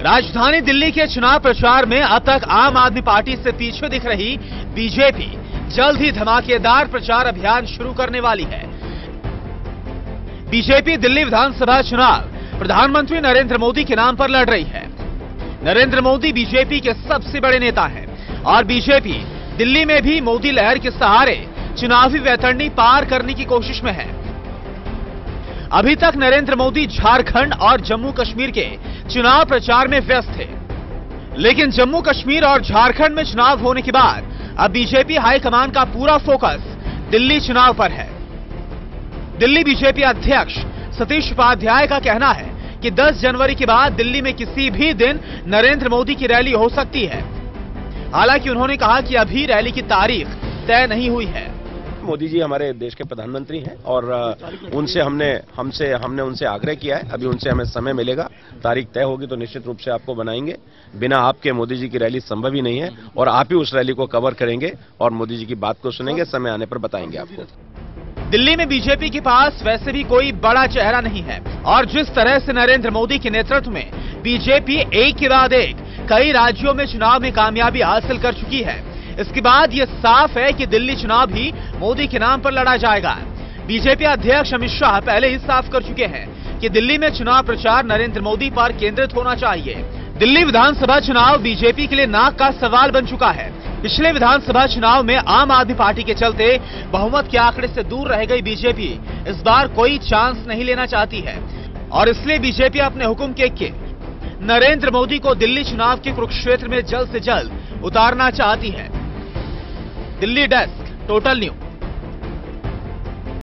राजधानी दिल्ली के चुनाव प्रचार में अब तक आम आदमी पार्टी से पीछे दिख रही बीजेपी जल्द ही धमाकेदार प्रचार अभियान शुरू करने वाली है। बीजेपी दिल्ली विधानसभा चुनाव प्रधानमंत्री नरेंद्र मोदी के नाम पर लड़ रही है। नरेंद्र मोदी बीजेपी के सबसे बड़े नेता हैं और बीजेपी दिल्ली में भी मोदी लहर के सहारे चुनावी वैतरणी पार करने की कोशिश में है। अभी तक नरेंद्र मोदी झारखंड और जम्मू कश्मीर के चुनाव प्रचार में व्यस्त थे, लेकिन जम्मू कश्मीर और झारखंड में चुनाव होने के बाद अब बीजेपी हाईकमान का पूरा फोकस दिल्ली चुनाव पर है। दिल्ली बीजेपी अध्यक्ष सतीश उपाध्याय का कहना है कि 10 जनवरी के बाद दिल्ली में किसी भी दिन नरेंद्र मोदी की रैली हो सकती है। हालांकि उन्होंने कहा कि अभी रैली की तारीख तय नहीं हुई है। मोदी जी हमारे देश के प्रधानमंत्री हैं और उनसे हमने उनसे आग्रह किया है। अभी उनसे हमें समय मिलेगा, तारीख तय होगी तो निश्चित रूप से आपको बनाएंगे। बिना आपके मोदी जी की रैली संभव ही नहीं है और आप ही उस रैली को कवर करेंगे और मोदी जी की बात को सुनेंगे। समय आने पर बताएंगे आपको। दिल्ली में बीजेपी के पास वैसे भी कोई बड़ा चेहरा नहीं है और जिस तरह से नरेंद्र मोदी के नेतृत्व में बीजेपी एक के बाद एक कई राज्यों में चुनाव में कामयाबी हासिल कर चुकी है, इसके बाद ये साफ है कि दिल्ली चुनाव भी मोदी के नाम पर लड़ा जाएगा। बीजेपी अध्यक्ष अमित शाह पहले ही साफ कर चुके हैं कि दिल्ली में चुनाव प्रचार नरेंद्र मोदी पर केंद्रित होना चाहिए। दिल्ली विधानसभा चुनाव बीजेपी के लिए नाक का सवाल बन चुका है। पिछले विधानसभा चुनाव में आम आदमी पार्टी के चलते बहुमत के आंकड़े से दूर रह गई बीजेपी इस बार कोई चांस नहीं लेना चाहती है और इसलिए बीजेपी अपने हुक्म के नरेंद्र मोदी को दिल्ली चुनाव के कुरुक्षेत्र में जल्द से जल्द उतारना चाहती है। Delhi desk, total news.